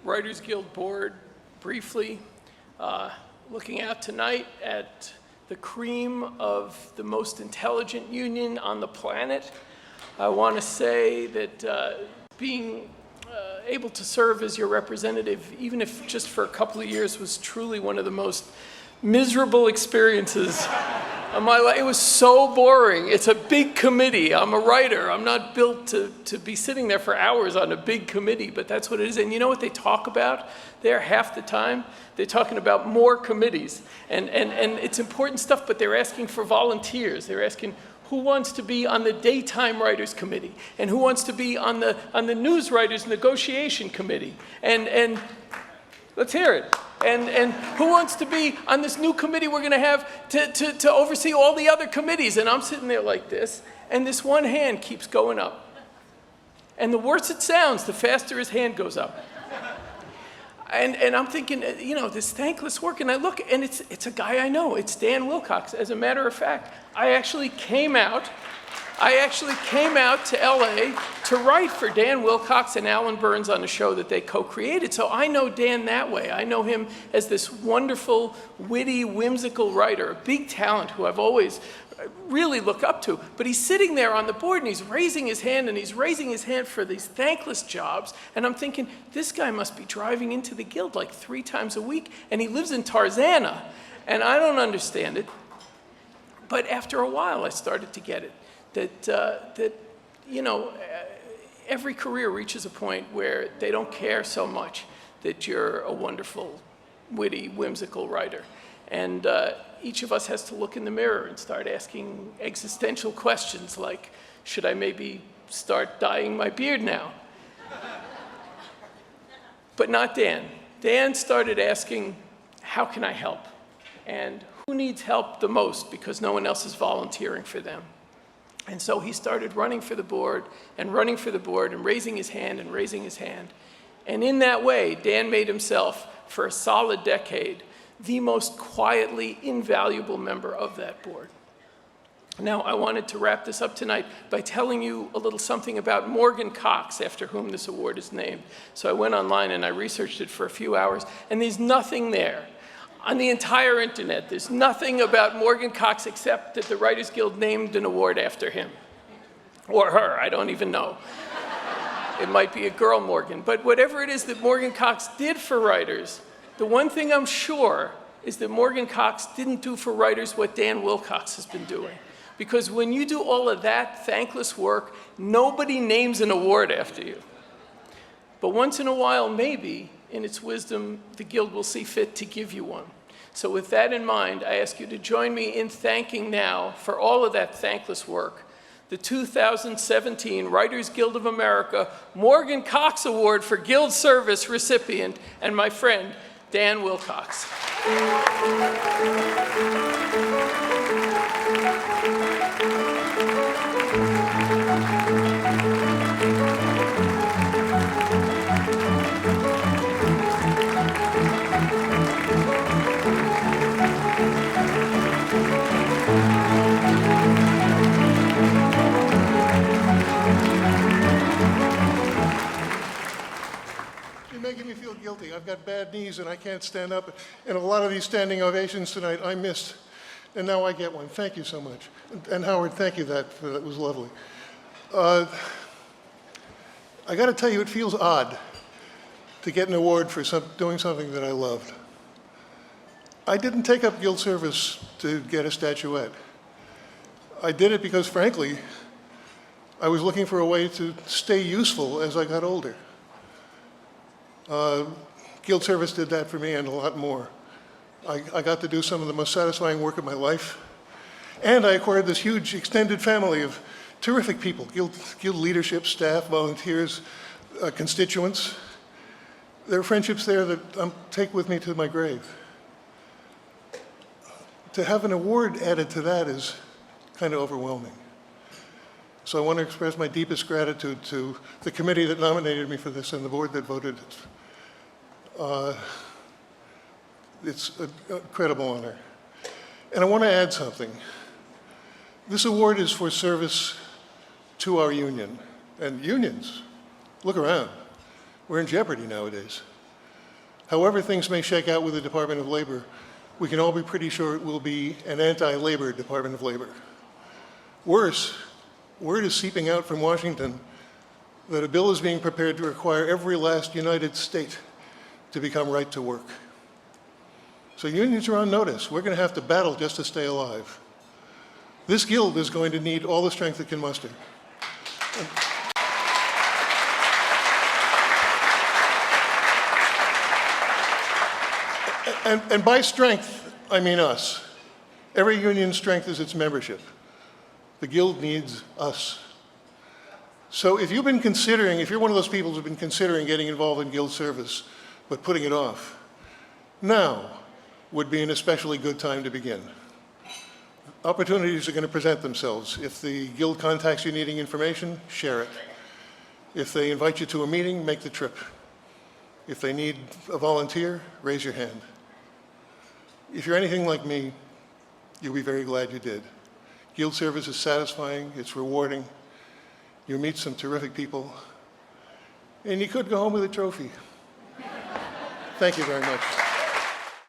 Writers Guild Board briefly, looking out tonight at the cream of the most intelligent union on the planet. I want to say that being able to serve as your representative, even if just for a couple of years, was truly one of the most miserable experiences of my life. It was so boring. It's a big committee. I'm a writer. I'm not built to be sitting there for hours on a big committee, but that's what it is. And you know what they talk about there half the time? They're talking about more committees. And it's important stuff, but they're asking for volunteers. They're asking who wants to be on the daytime writers committee, and who wants to be on the news writers negotiation committee, and let's hear it. And who wants to be on this new committee we're going to have to oversee all the other committees? And I'm sitting there like this, and this one hand keeps going up. And the worse it sounds, the faster his hand goes up. And I'm thinking, you know, this thankless work. And I look, and it's a guy I know. It's Dan Wilcox. As a matter of fact, I actually came out to LA to write for Dan Wilcox and Alan Burns on a show that they co-created. So I know Dan that way. I know him as this wonderful, witty, whimsical writer, a big talent who I've always really looked up to. But he's sitting there on the board and he's raising his hand, and he's raising his hand for these thankless jobs. And I'm thinking, this guy must be driving into the Guild like 3 times a week, and he lives in Tarzana, and I don't understand it. But after a while, I started to get it. That you know, every career reaches a point where they don't care so much that you're a wonderful, witty, whimsical writer. And each of us has to look in the mirror and start asking existential questions like, should I maybe start dyeing my beard now? But not Dan. Dan started asking, how can I help? And who needs help the most because no one else is volunteering for them? And so he started running for the board and running for the board and raising his hand and raising his hand. And in that way, Dan made himself, for a solid decade, the most quietly invaluable member of that board. Now, I wanted to wrap this up tonight by telling you a little something about Morgan Cox, after whom this award is named. So I went online and I researched it for a few hours, and there's nothing there. On the entire internet, there's nothing about Morgan Cox except that the Writers Guild named an award after him. Or her, I don't even know. It might be a girl Morgan. But whatever it is that Morgan Cox did for writers, the one thing I'm sure is that Morgan Cox didn't do for writers what Dan Wilcox has been doing. Because when you do all of that thankless work, nobody names an award after you. But once in a while, maybe, in its wisdom, the Guild will see fit to give you one. So with that in mind, I ask you to join me in thanking now, for all of that thankless work, the 2017 Writers Guild of America Morgan Cox Award for Guild Service recipient, and my friend, Dan Wilcox. Making me feel guilty. I've got bad knees and I can't stand up. And a lot of these standing ovations tonight I missed. And now I get one. Thank you so much. And Howard, thank you. That was lovely. I got to tell you, it feels odd to get an award for doing something that I loved. I didn't take up Guild service to get a statuette. I did it because, frankly, I was looking for a way to stay useful as I got older. Guild service did that for me and a lot more. I got to do some of the most satisfying work of my life. And I acquired this huge extended family of terrific people, Guild leadership, staff, volunteers, constituents. There are friendships there that I take with me to my grave. To have an award added to that is kind of overwhelming. So I want to express my deepest gratitude to the committee that nominated me for this and the board that voted it. It's an incredible honor. And I want to add something. This award is for service to our union. And unions, look around. We're in jeopardy nowadays. However things may shake out with the Department of Labor, we can all be pretty sure it will be an anti-labor Department of Labor. Worse, word is seeping out from Washington that a bill is being prepared to require every last United state to become right to work. So unions are on notice. We're going to have to battle just to stay alive. This guild is going to need all the strength it can muster. And by strength, I mean us. Every union's strength is its membership. The guild needs us. So if you've been considering, if you're one of those people who's been considering getting involved in guild service, but putting it off, now would be an especially good time to begin. Opportunities are going to present themselves. If the guild contacts you needing information, share it. If they invite you to a meeting, make the trip. If they need a volunteer, raise your hand. If you're anything like me, you'll be very glad you did. Guild service is satisfying, it's rewarding. You meet some terrific people, and you could go home with a trophy. Thank you very much.